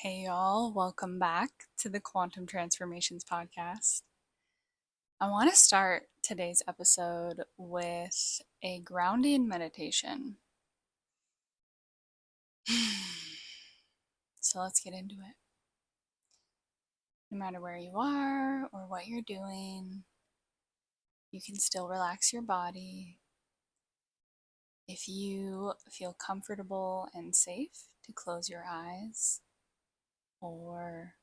Hey y'all, welcome back to the Transformationz Podcast. I want to start today's episode with a grounding meditation. So let's get into it. No matter where you are or what you're doing, you can still relax your body. If you feel comfortable and safe to close your eyes or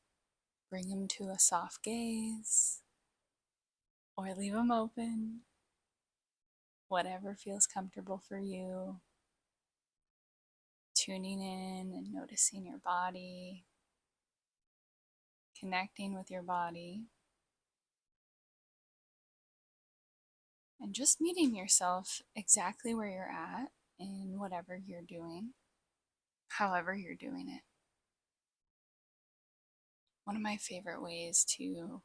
bring them to a soft gaze or leave them open, whatever feels comfortable for you, tuning in and noticing your body, connecting with your body, and just meeting yourself exactly where you're at in whatever you're doing, however you're doing it. One of my favorite ways to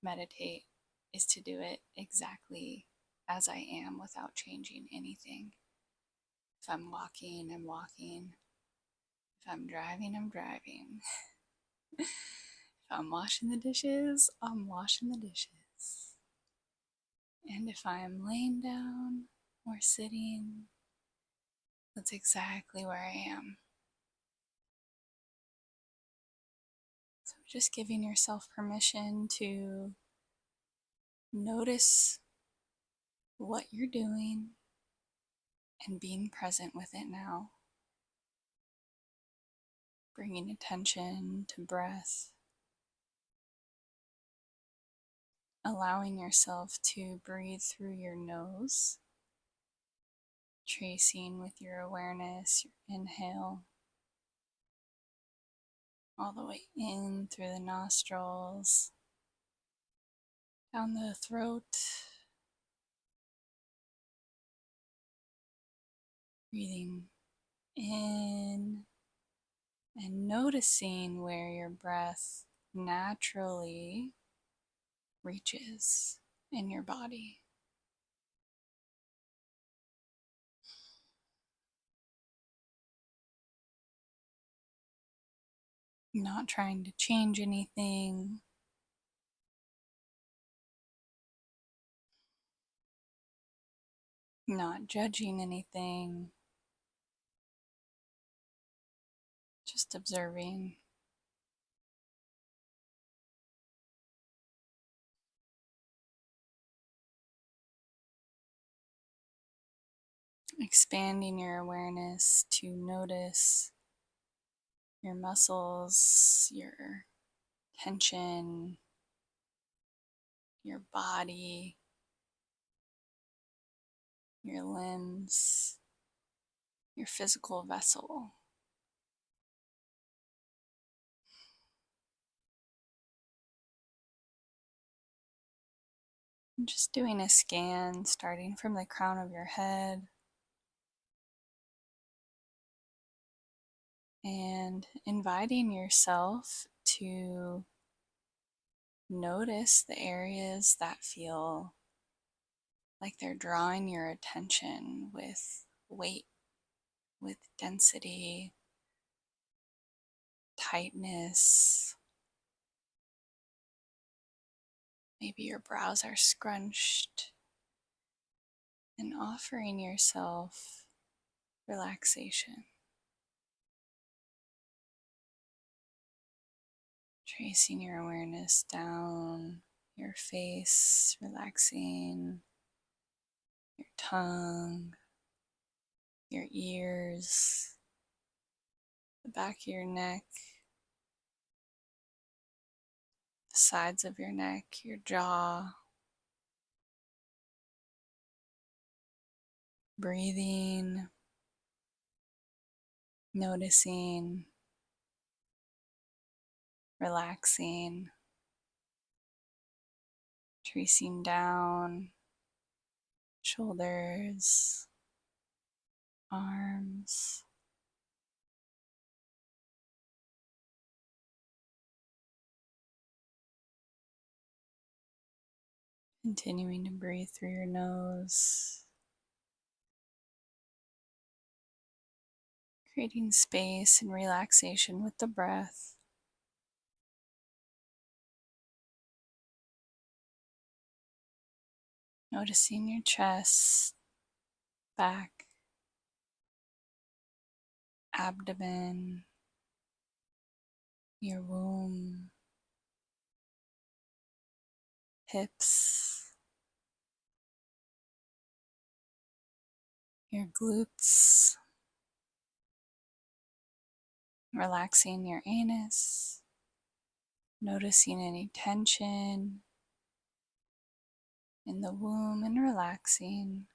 meditate is to do it exactly as I am without changing anything. If I'm walking, I'm walking. If I'm driving, I'm driving. If I'm washing the dishes, I'm washing the dishes. And if I'm laying down or sitting, that's exactly where I am. So just giving yourself permission to notice what you're doing and being present with it now. Bringing attention to breath. Allowing yourself to breathe through your nose. Tracing with your awareness, your inhale, all the way in through the nostrils, down the throat, breathing in and noticing where your breath naturally reaches in your body. Not trying to change anything. Not judging anything. Just observing. Expanding your awareness to notice your muscles, your tension, your body, your limbs, your physical vessel. And just doing a scan starting from the crown of your head and inviting yourself to notice the areas that feel like they're drawing your attention with weight, with density, tightness. Maybe your brows are scrunched, and offering yourself relaxation. Tracing your awareness down your face, relaxing your tongue, your ears, the back of your neck, the sides of your neck, your jaw. Breathing, noticing, relaxing, tracing down, shoulders, arms. Continuing to breathe through your nose. Creating space and relaxation with the breath. Noticing your chest, back, abdomen, your womb, hips, your glutes, relaxing your anus, noticing any tension in the womb and relaxing.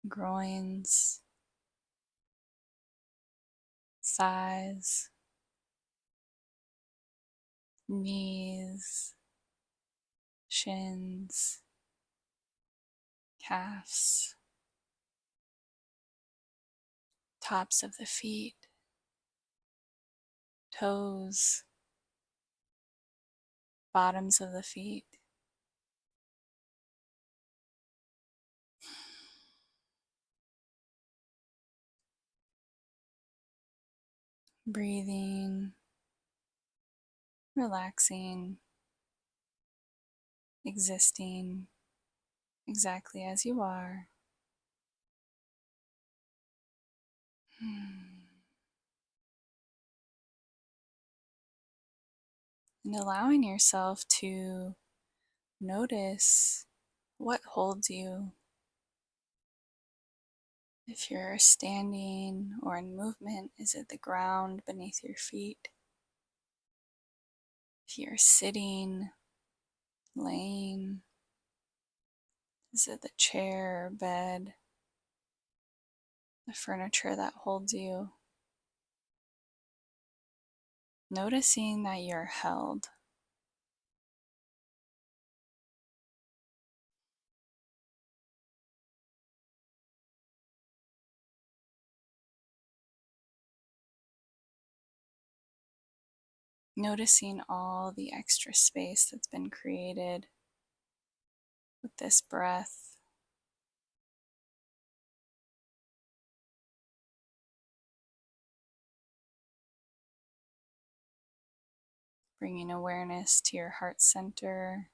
Groins, thighs, knees, shins, calves, tops of the feet, toes, bottoms of the feet. Breathing, relaxing, existing exactly as you are. And allowing yourself to notice what holds you. If you're standing or in movement, is it the ground beneath your feet? If you're sitting, laying, is it the chair or bed, the furniture that holds you? Noticing that you're held. Noticing all the extra space that's been created with this breath. Bringing awareness to your heart center.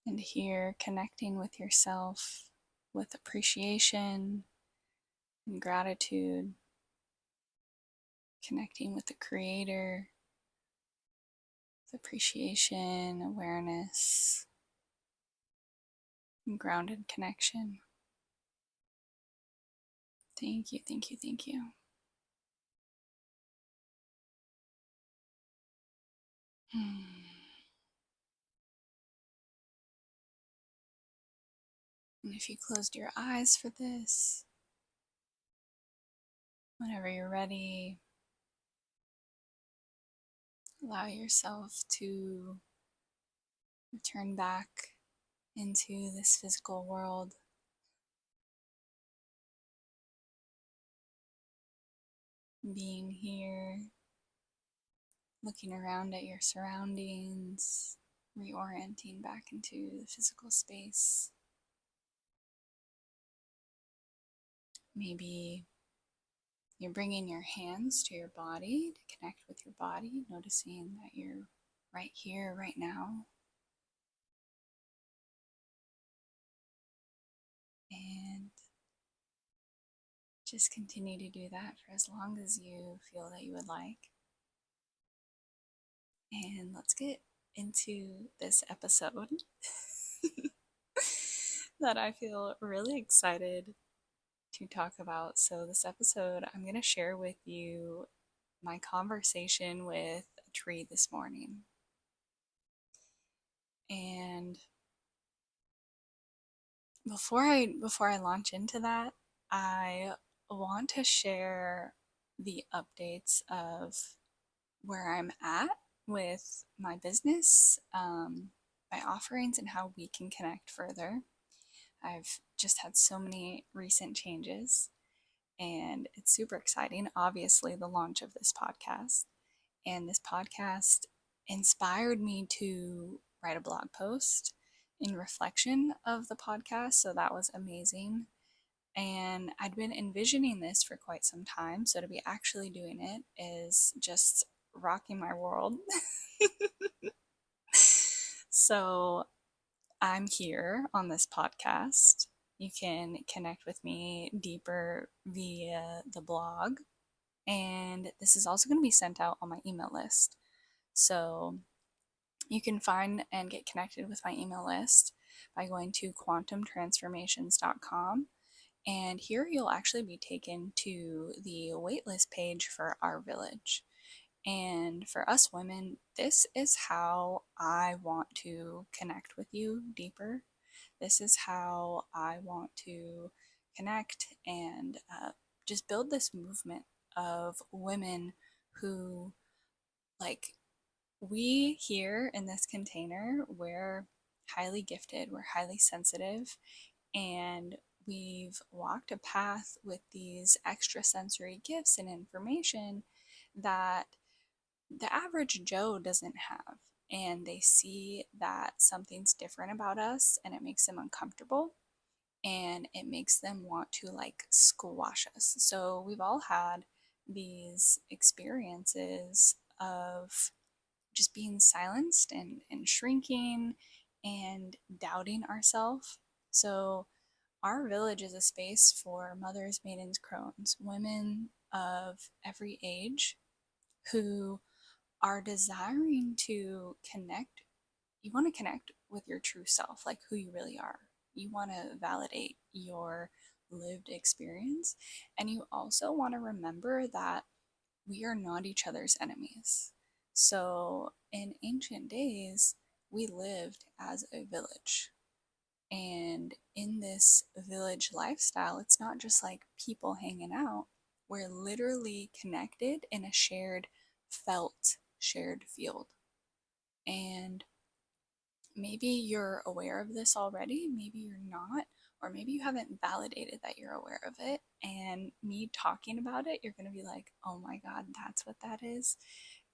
And here, connecting with yourself with appreciation and gratitude. Connecting with the Creator with appreciation, awareness, and grounded connection. Thank you, thank you, thank you. And if you closed your eyes for this, whenever you're ready, allow yourself to return back into this physical world. Being here, looking around at your surroundings, reorienting back into the physical space. Maybe you're bringing your hands to your body to connect with your body, noticing that you're right here, right now. And just continue to do that for as long as you feel that you would like. And let's get into this episode that I feel really excited to talk about. So this episode, I'm going to share with you my conversation with a tree this morning. And before I launch into that, I want to share the updates of where I'm at with my business, my offerings, and how we can connect further. I've just had so many recent changes, and it's super exciting. Obviously, the launch of this podcast. And this podcast inspired me to write a blog post in reflection of the podcast, so that was amazing. And I'd been envisioning this for quite some time, so to be actually doing it is just rocking my world. So I'm here on this podcast. You can connect with me deeper via the blog, and this is also going to be sent out on my email list. So you can find and get connected with my email list by going to quantumtransformationz.com. And here you'll actually be taken to the waitlist page for our village. And for us women, this is how I want to connect with you deeper. This is how I want to connect and just build this movement of women who, like, we here in this container, we're highly gifted, we're highly sensitive, and we've walked a path with these extrasensory gifts and information that the average Joe doesn't have. And they see that something's different about us and it makes them uncomfortable and it makes them want to like squash us. So we've all had these experiences of just being silenced and shrinking and doubting ourselves. So our village is a space for mothers, maidens, crones, women of every age who are desiring to connect. You want to connect with your true self, like who you really are. You want to validate your lived experience. And you also want to remember that we are not each other's enemies. So in ancient days, we lived as a village. And in this village lifestyle, it's not just like people hanging out. We're literally connected in a shared field. And maybe you're aware of this already, maybe you're not, or maybe you haven't validated that you're aware of it. And me talking about it, you're going to be like, oh my God, that's what that is.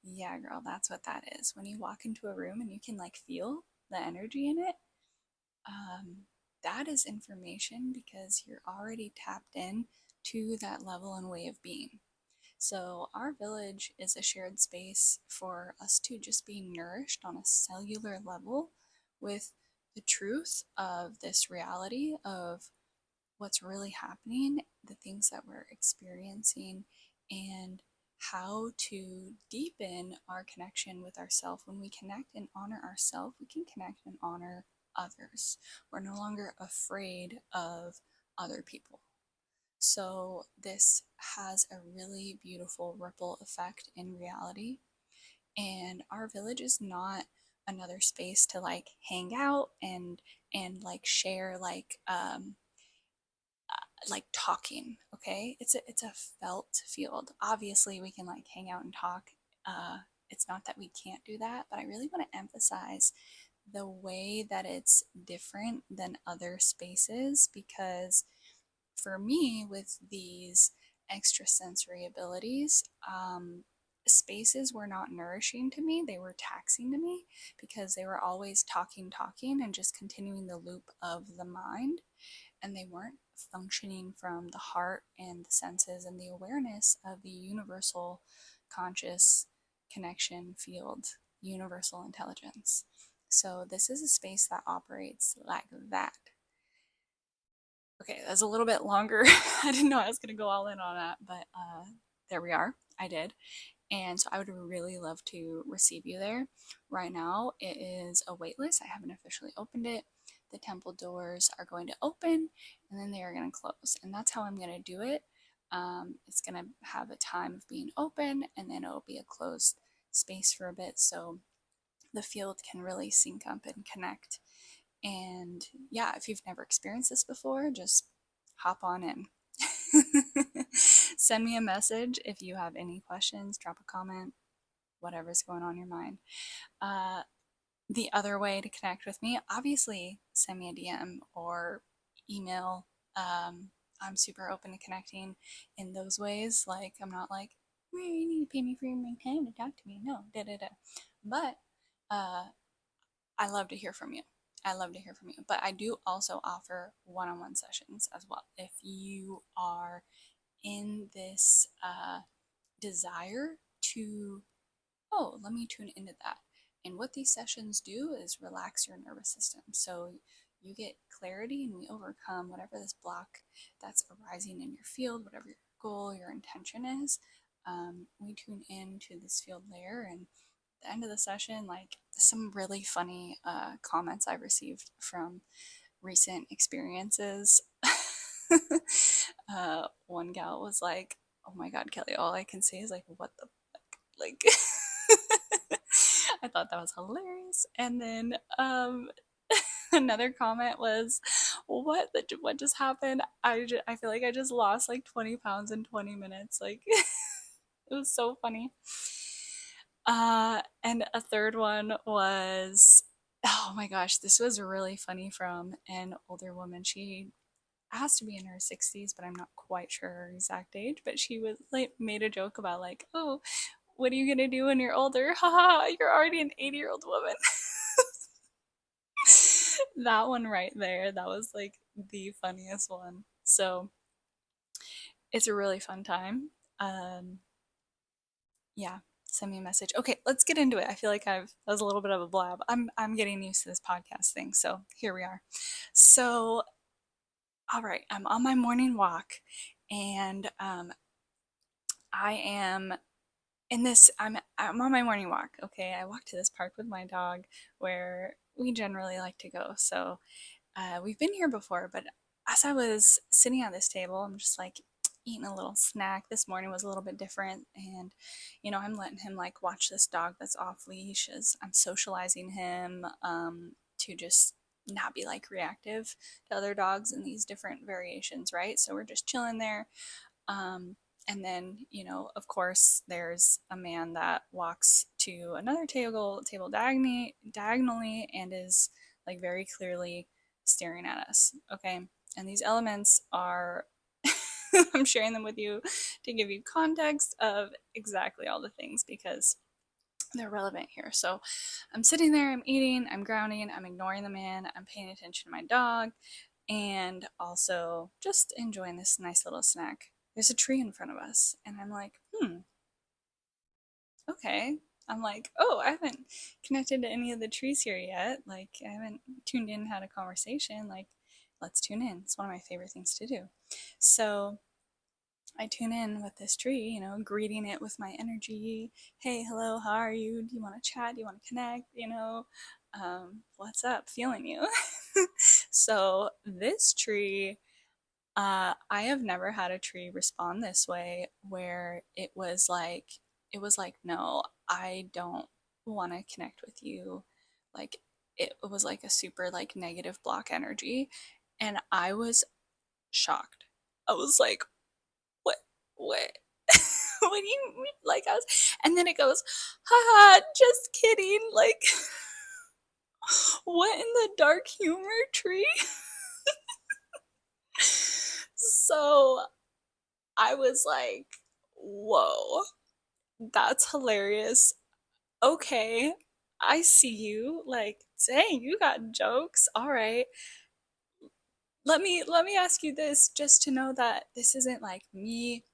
Yeah, girl, that's what that is. When you walk into a room and you can like feel the energy in it, that is information because you're already tapped in to that level and way of being. So our village is a shared space for us to just be nourished on a cellular level with the truth of this reality of what's really happening, the things that we're experiencing, and how to deepen our connection with ourselves. When we connect and honor ourselves, we can connect and honor others. We're no longer afraid of other people. So this has a really beautiful ripple effect in reality. And our village is not another space to like hang out and like share like talking. Okay, it's a felt field. Obviously we can like hang out and talk. It's not that we can't do that, but I really want to emphasize the way that it's different than other spaces, because for me, with these extrasensory abilities, spaces were not nourishing to me. They were taxing to me because they were always talking, and just continuing the loop of the mind. And they weren't functioning from the heart and the senses and the awareness of the universal conscious connection field, universal intelligence. So this is a space that operates like that. Okay, that's a little bit longer. I didn't know I was going to go all in on that, but there we are. I did. And so I would really love to receive you there. Right now, it is a wait list. I haven't officially opened it. The temple doors are going to open and then they are going to close. And that's how I'm going to do it. It's going to have a time of being open and then it'll be a closed space for a bit so the field can really sync up and connect. And yeah, if you've never experienced this before, just hop on in. Send me a message if you have any questions, drop a comment, whatever's going on in your mind. The other way to connect with me, obviously, send me a DM or email. I'm super open to connecting in those ways. Like, I'm not like, well, you need to pay me for my time to talk to me. No, But I love to hear from you. I love to hear from you. But I do also offer one-on-one sessions as well. If you are in this desire to, oh, let me tune into that. And what these sessions do is relax your nervous system. So you get clarity and we overcome whatever this block that's arising in your field, whatever your goal, your intention is. We tune into this field layer, and at the end of the session, like some really funny comments I've received from recent experiences. One gal was like, "Oh my God, Kelley, all I can say is like, what the fuck?" Like, I thought that was hilarious. And then another comment was, what just happened? I feel like I just lost like 20 pounds in 20 minutes. Like, it was so funny. And a third one was, oh my gosh, this was really funny from an older woman. She has to be in her 60s, but I'm not quite sure her exact age. But she was like, made a joke about like, oh, what are you gonna do when you're older? Haha, you're already an 80-year-old woman. That one right there, that was like the funniest one. So it's a really fun time. Yeah, send me a message. Okay, let's get into it. I feel like that was a little bit of a blab. I'm getting used to this podcast thing, so here we are. So, all right, I'm on my morning walk, and I am in this. I'm on my morning walk. Okay, I walk to this park with my dog where we generally like to go. So we've been here before, but as I was sitting at this table, I'm just like eating a little snack. This morning was a little bit different, and I'm letting him like watch this dog that's off leash as I'm socializing him to just not be like reactive to other dogs in these different variations, right? So we're just chilling there. And then, of course, there's a man that walks to another table diagonally and is like very clearly staring at us. Okay. And these elements are, I'm sharing them with you to give you context of exactly all the things because they're relevant here. So I'm sitting there, I'm eating, I'm grounding, I'm ignoring the man, I'm paying attention to my dog, and also just enjoying this nice little snack. There's a tree in front of us, and I'm like, okay. I'm like, oh, I haven't connected to any of the trees here yet. Like, I haven't tuned in, had a conversation. Like, let's tune in. It's one of my favorite things to do. So I tune in with this tree, greeting it with my energy. Hey, hello, how are you? Do you want to chat? Do you want to connect? What's up? Feeling you. So this tree, I have never had a tree respond this way where it was like, no, I don't want to connect with you. Like it was like a super like negative block energy. And I was shocked. I was like, what, what? What do you mean? Like I was, and then it goes, haha, just kidding. Like, what in the dark humor, tree? So I was like, whoa, that's hilarious. Okay, I see you. Like, dang, you got jokes. All right. Let me ask you this just to know that this isn't like me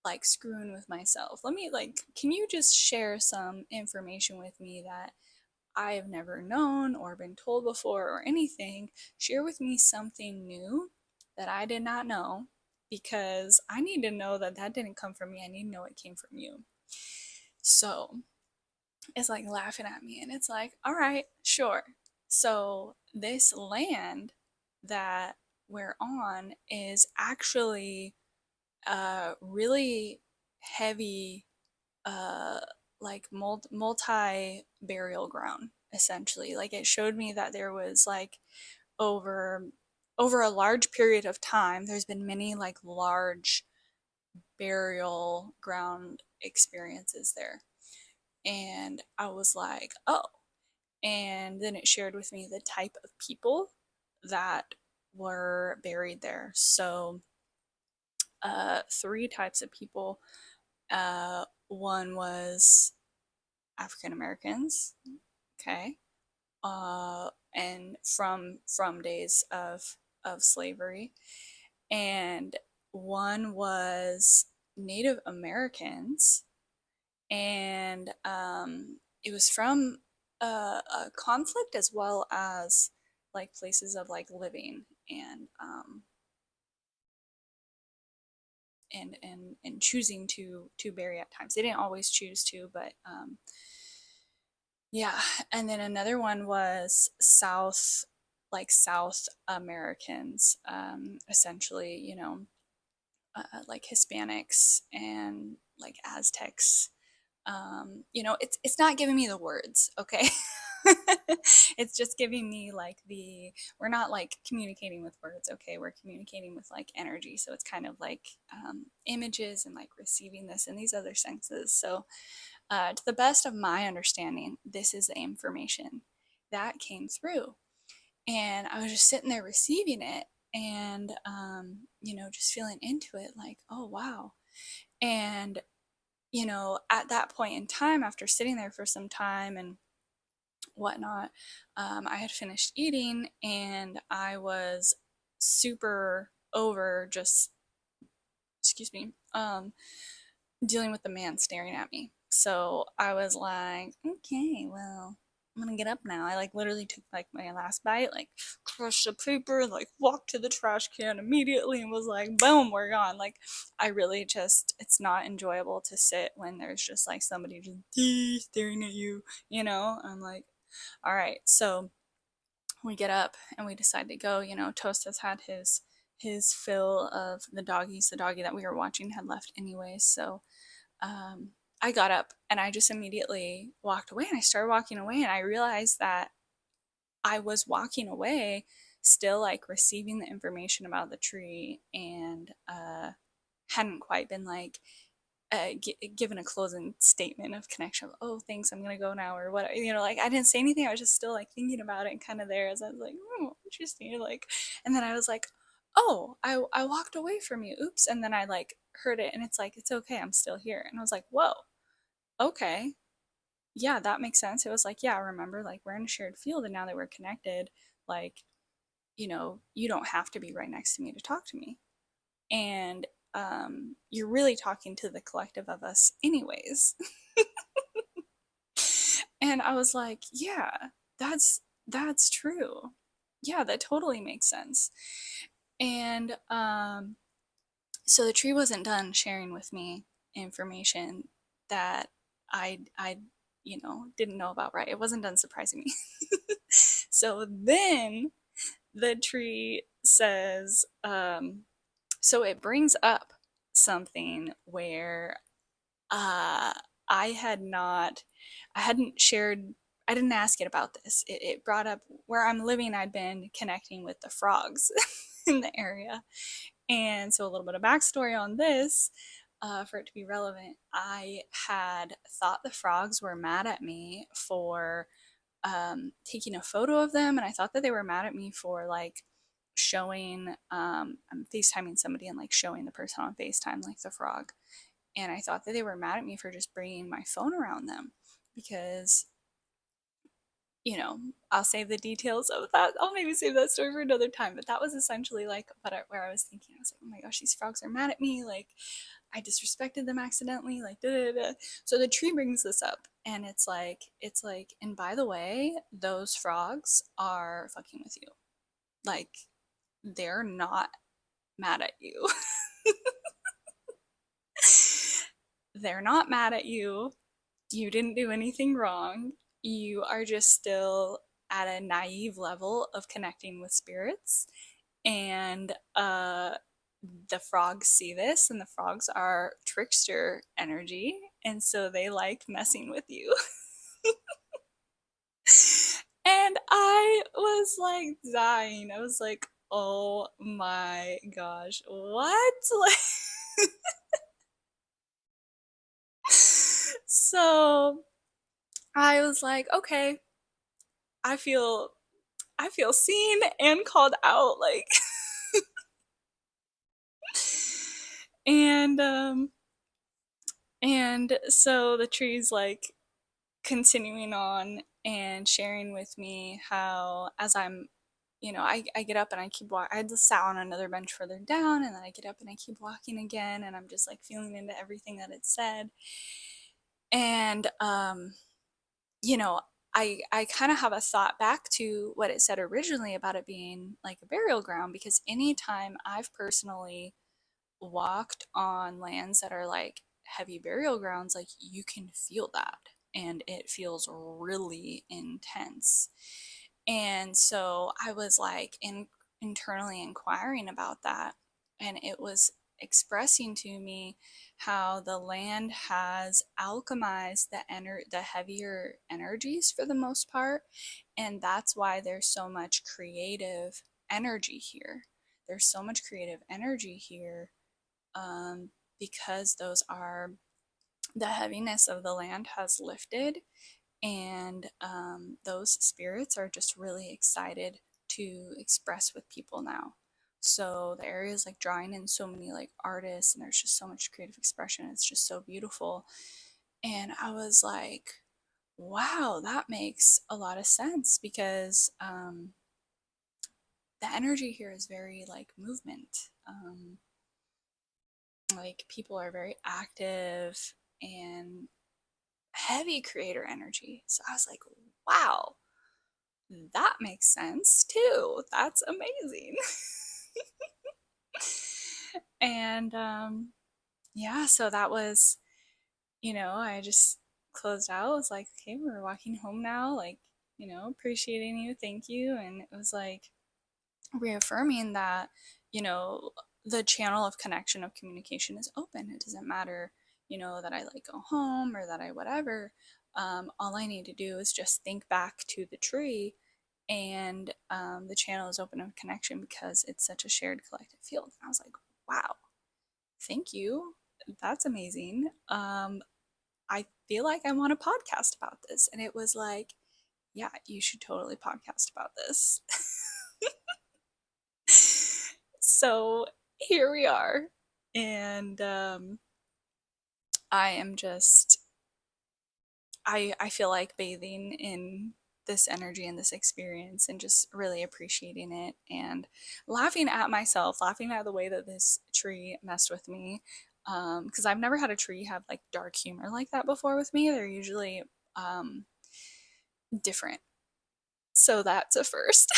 like screwing with myself. Let me like can you just share some information with me that I have never known or been told before or anything? Share with me something new that I did not know because I need to know that that didn't come from me. I need to know it came from you. So it's like laughing at me and it's like, all right, sure. So this land that we're on is actually really heavy, uh, like multi burial ground essentially. Like it showed me that there was like over a large period of time, there's been many like large burial ground experiences there. And I was like, oh. And then it shared with me the type of people that were buried there. So, three types of people. One was African Americans, okay. and from days of slavery. And one was Native Americans, and it was from a conflict as well as like places of like living and choosing to bury at times. They didn't always choose to, but yeah. And then another one was South Americans, essentially, like Hispanics and like Aztecs. It's not giving me the words, okay? It's just giving me like we're not like communicating with words, okay? We're communicating with like energy. So it's kind of like images and like receiving this and these other senses. So to the best of my understanding, this is the information that came through. And I was just sitting there receiving it and, just feeling into it like, oh, wow. And, at that point in time, after sitting there for some time and whatnot, I had finished eating and I was super over just, excuse me, dealing with the man staring at me. So I was like, okay, well, I'm gonna get up now. I like literally took like my last bite, like crushed the paper, like walked to the trash can immediately and was like, boom, we're gone. Like I really just, it's not enjoyable to sit when there's just like somebody just staring at you, I'm like, all right. So we get up and we decide to go. Toast has had his fill of the doggies. The doggy that we were watching had left anyways. So I got up and I just immediately walked away, and I started walking away, and I realized that I was walking away still like receiving the information about the tree and hadn't quite been like given a closing statement of connection. Oh, thanks, I'm gonna go now, or what, like I didn't say anything. I was just still like thinking about it and kind of there as I was like, oh, interesting, like, and then I was like, oh, I walked away from you, oops. And then I like heard it and it's like, it's okay, I'm still here. And I was like, whoa, okay, yeah, that makes sense. It was like, yeah, remember, like we're in a shared field, and now that we're connected, like, you don't have to be right next to me to talk to me. And you're really talking to the collective of us anyways. And I was like, yeah, that's true. Yeah, that totally makes sense. And so the tree wasn't done sharing with me information that I didn't know about, right? It wasn't done surprising me. So then the tree says, so it brings up something where uh, I had not, I hadn't shared, I didn't ask it about this. It brought up where I'm living, I'd been connecting with the frogs in the area. And so a little bit of backstory on this, for it to be relevant, I had thought the frogs were mad at me for taking a photo of them, and I thought that they were mad at me for like showing, I'm FaceTiming somebody and like showing the person on FaceTime like the frog, and I thought that they were mad at me for just bringing my phone around them because, I'll save the details of that. I'll maybe save that story for another time. But that was essentially like where I was thinking. I was like, oh my gosh, these frogs are mad at me. Like, I disrespected them accidentally. Like, da da da. So the tree brings this up, and it's like, and by the way, those frogs are fucking with you. Like, they're not mad at you. They're not mad at you. You didn't do anything wrong. You are just still at a naive level of connecting with spirits. And the frogs see this, and the frogs are trickster energy. And so they like messing with you. And I was like dying. I was like, oh my gosh, what? Like, so I was like, okay, I feel seen and called out, like, and and so the tree's like continuing on, and sharing with me how, as I'm, I get up and I keep walking. I just sat on another bench further down, and then I get up and I keep walking again, and I'm just like feeling into everything that it said. And, you know, I kind of have a thought back to what it said originally about it being like a burial ground, because anytime I've personally walked on lands that are like heavy burial grounds, like you can feel that and it feels really intense. And so I was like internally inquiring about that, and it was expressing to me how the land has alchemized the heavier energies for the most part, and that's why there's so much creative energy here. There's so much creative energy here, because the heaviness of the land has lifted, and those spirits are just really excited to express with people now. So the area is like drawing in so many like artists, and there's just so much creative expression. It's just so beautiful. And I was like, wow, that makes a lot of sense, because the energy here is very like movement. Like people are very active and heavy creator energy. So I was like, wow, that makes sense too. That's amazing. And yeah, so that was, I just closed out. I was like, okay, we're walking home now. Like, appreciating you. Thank you. And it was like reaffirming that, you know, the channel of connection, of communication is open. It doesn't matter, that I like go home or that I whatever. All I need to do is just think back to the tree, and the channel is open of connection because it's such a shared collective field. And I was like, wow, thank you. That's amazing. I feel like I want a podcast about this. And it was like, yeah, you should totally podcast about this. So here we are. And I am just, I feel like bathing in this energy and this experience, and just really appreciating it, and laughing at myself, laughing at the way that this tree messed with me. Because I've never had a tree have like dark humor like that before with me. They're usually different. So that's a first.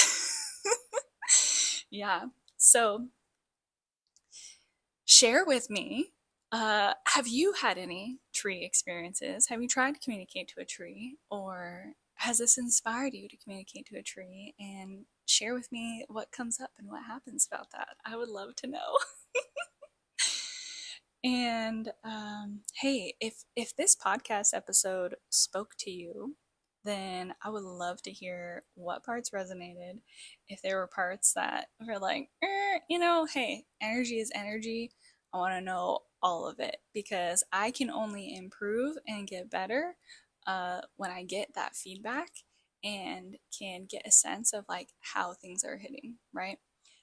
Yeah. So share with me, have you had any tree experiences? Have you tried to communicate to a tree, or has this inspired you to communicate to a tree? And share with me what comes up and what happens about that. I would love to know. And hey, if this podcast episode spoke to you, then I would love to hear what parts resonated. If there were parts that were like, hey, energy is energy, I want to know all of it, because I can only improve and get better when I get that feedback and can get a sense of like how things are hitting, right?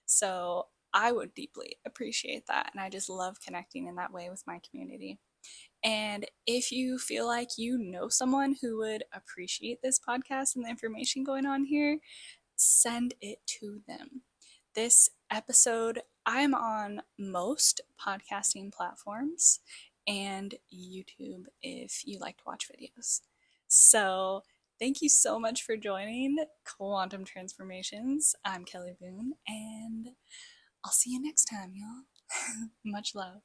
So I would deeply appreciate that. And I just love connecting in that way with my community. And if you feel like you know someone who would appreciate this podcast and the information going on here, send it to them. This episode, I'm on most podcasting platforms and YouTube if you like to watch videos. So thank you so much for joining Quantum Transformations. I'm Kelley Boone, and I'll see you next time, y'all. Much love.